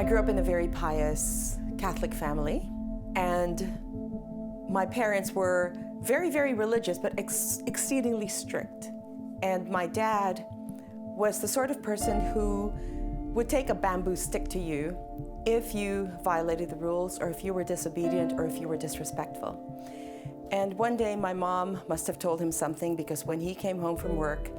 I grew up in a very pious Catholic family, and my parents were very, very religious, but exceedingly strict. And my dad was the sort of person who would take a bamboo stick to you if you violated the rules, or if you were disobedient, or if you were disrespectful. And one day my mom must have told him something, because when he came home from work,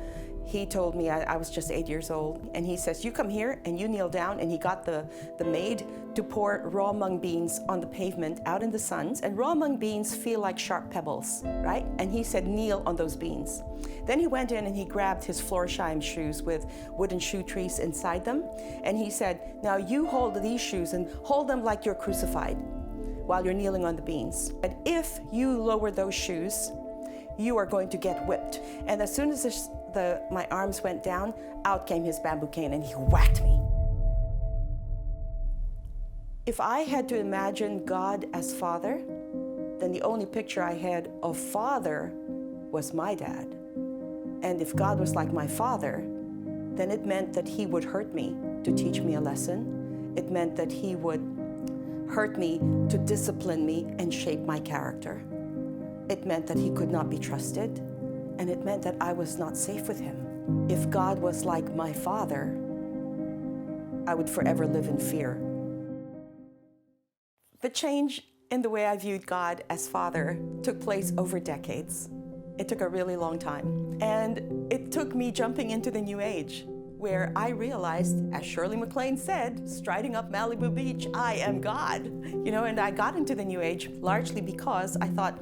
he told me, I was just 8 years old, and he says, "You come here and you kneel down," and he got the maid to pour raw mung beans on the pavement out in the sun, and raw mung beans feel like sharp pebbles, right? And he said, "Kneel on those beans." Then he went in and he grabbed his Florsheim shoes with wooden shoe trees inside them, and he said, "Now you hold these shoes and hold them like you're crucified while you're kneeling on the beans. But if you lower those shoes, you are going to get whipped." And as soon as my arms went down, out came his bamboo cane and he whacked me. If I had to imagine God as Father, then the only picture I had of Father was my dad. And if God was like my father, then it meant that he would hurt me to teach me a lesson. It meant that he would hurt me to discipline me and shape my character. It meant that he could not be trusted, and it meant that I was not safe with him. If God was like my father, I would forever live in fear. The change in the way I viewed God as Father took place over decades. It took a really long time. And it took me jumping into the New Age, where I realized, as Shirley MacLaine said, striding up Malibu Beach, I am God. And I got into the New Age largely because I thought,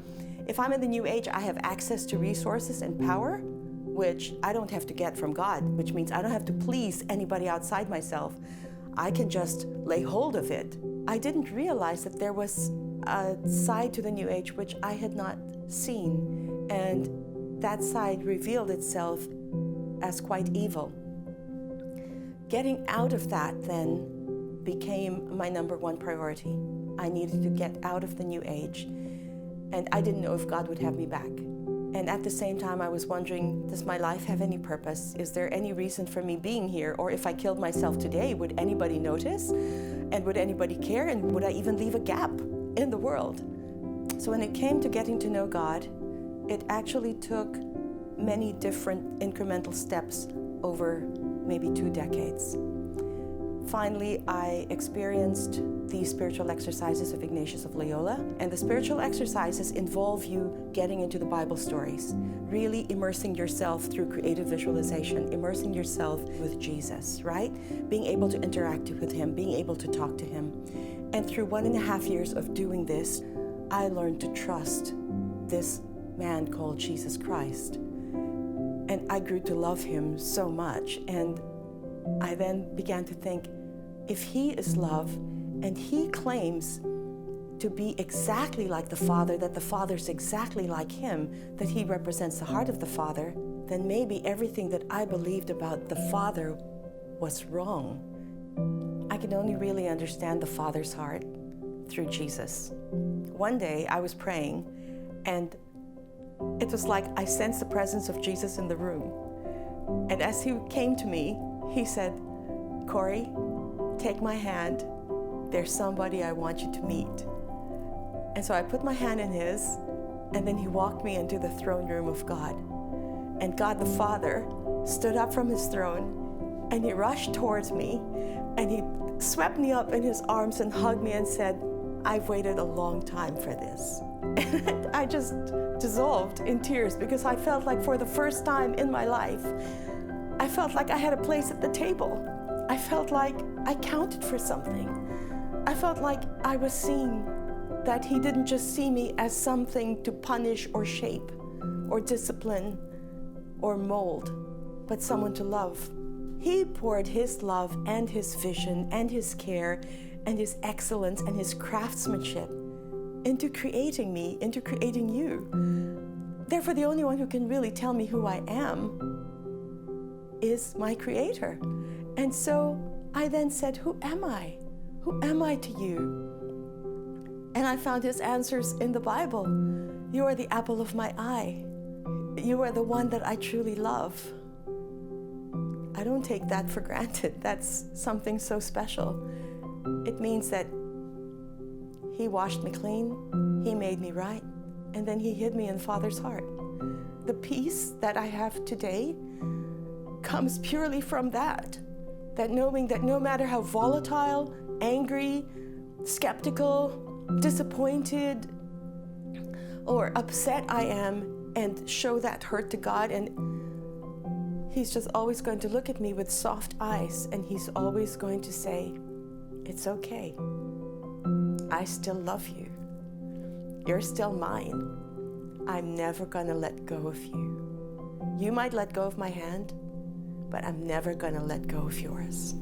if I'm in the New Age, I have access to resources and power, which I don't have to get from God, which means I don't have to please anybody outside myself. I can just lay hold of it. I didn't realize that there was a side to the New Age which I had not seen, and that side revealed itself as quite evil. Getting out of that then became my number one priority. I needed to get out of the New Age, and I didn't know if God would have me back. And at the same time, I was wondering, does my life have any purpose? Is there any reason for me being here? Or if I killed myself today, would anybody notice? And would anybody care? And would I even leave a gap in the world? So when it came to getting to know God, it actually took many different incremental steps over maybe 2 decades. Finally, I experienced the spiritual exercises of Ignatius of Loyola, and the spiritual exercises involve you getting into the Bible stories, really immersing yourself through creative visualization, immersing yourself with Jesus, right? Being able to interact with him, being able to talk to him. And through 1.5 years of doing this, I learned to trust this man called Jesus Christ. And I grew to love him so much. And I then began to think, if he is love and he claims to be exactly like the Father, that the Father's exactly like him, that he represents the heart of the Father, then maybe everything that I believed about the Father was wrong. I can only really understand the Father's heart through Jesus. One day I was praying, and it was like I sensed the presence of Jesus in the room. And as he came to me, he said, "Cori, take my hand. There's somebody I want you to meet." And so I put my hand in his, and then he walked me into the throne room of God. And God the Father stood up from his throne, and he rushed towards me, and he swept me up in his arms and hugged me and said, "I've waited a long time for this." And I just dissolved in tears, because I felt like for the first time in my life, I felt like I had a place at the table. I felt like I counted for something. I felt like I was seen, that he didn't just see me as something to punish or shape or discipline or mold, but someone to love. He poured his love and his vision and his care and his excellence and his craftsmanship into creating me, into creating you. Therefore, the only one who can really tell me who I am is my Creator. And so I then said, who am I? Who am I to you? And I found his answers in the Bible. You are the apple of my eye. You are the one that I truly love. I don't take that for granted. That's something so special. It means that He washed me clean, He made me right, and then He hid me in Father's heart. The peace that I have today comes purely from that knowing that no matter how volatile, angry, skeptical, disappointed, or upset I am, and show that hurt to God, and He's just always going to look at me with soft eyes, and He's always going to say, it's okay. I still love you. You're still mine. I'm never going to let go of you. You might let go of my hand, but I'm never going to let go of yours.